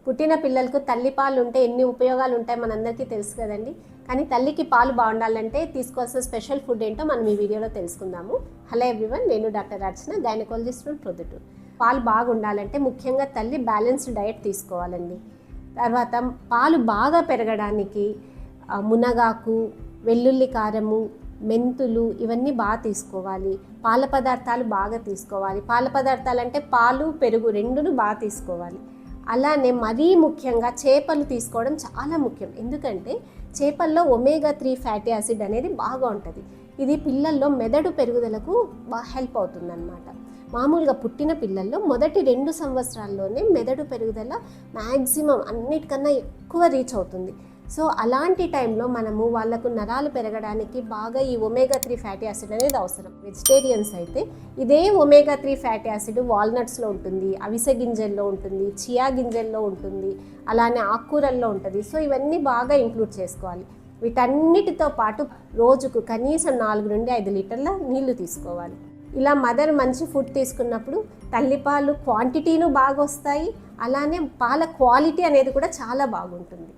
పుట్టిన పిల్లలకు తల్లి పాలు ఉంటే ఎన్ని ఉపయోగాలు ఉంటాయి మనందరికీ తెలుసు కదండి. కానీ తల్లికి పాలు బాగుండాలంటే తీసుకోవాల్సిన స్పెషల్ ఫుడ్ ఏంటో మనం ఈ వీడియోలో తెలుసుకుందాము. హలో ఎవ్రీవన్, నేను doctor Archana, gynaecologist from Proddatur. పాలు బాగుండాలంటే ముఖ్యంగా తల్లి బ్యాలెన్స్డ్ డయట్ తీసుకోవాలండి. తర్వాత పాలు బాగా పెరగడానికి మునగాకు, వెల్లుల్లి కారము, మెంతులు ఇవన్నీ బాగా తీసుకోవాలి. పాల పదార్థాలు బాగా తీసుకోవాలి. పాల పదార్థాలు అంటే పాలు, పెరుగు రెండును బాగా తీసుకోవాలి. అలానే మరీ ముఖ్యంగా చేపలు తీసుకోవడం చాలా ముఖ్యం. ఎందుకంటే చేపల్లో ఒమేగా-3 ఫ్యాటీ యాసిడ్ అనేది బాగా ఉంటుంది. ఇది పిల్లల్లో మెదడు పెరుగుదలకు బాగా హెల్ప్ అవుతుందన్నమాట. మామూలుగా పుట్టిన పిల్లల్లో మొదటి 2 సంవత్సరాల్లోనే మెదడు పెరుగుదల మ్యాక్సిమం అన్నిటికన్నా ఎక్కువ రీచ్ అవుతుంది. సో అలాంటి టైంలో మనము వాళ్ళకు నరాలు పెరగడానికి బాగా ఈ ఒమేగా-3 ఫ్యాటీ యాసిడ్ అనేది అవసరం. వెజిటేరియన్స్ అయితే ఇదే ఒమేగా-3 ఫ్యాటీ యాసిడ్ వాల్నట్స్లో ఉంటుంది, అవిసె గింజల్లో ఉంటుంది, చియా గింజల్లో ఉంటుంది, అలానే ఆకుకూరల్లో ఉంటుంది. సో ఇవన్నీ బాగా ఇంక్లూడ్ చేసుకోవాలి. వీటన్నిటితో పాటు రోజుకు కనీసం 4 నుండి 5 లీటర్ల నీళ్లు తీసుకోవాలి. ఇలా మదర్ మంచి ఫుడ్ తీసుకున్నప్పుడు తల్లిపాలు క్వాంటిటీను బాగా వస్తాయి, అలానే పాల క్వాలిటీ అనేది కూడా చాలా బాగుంటుంది.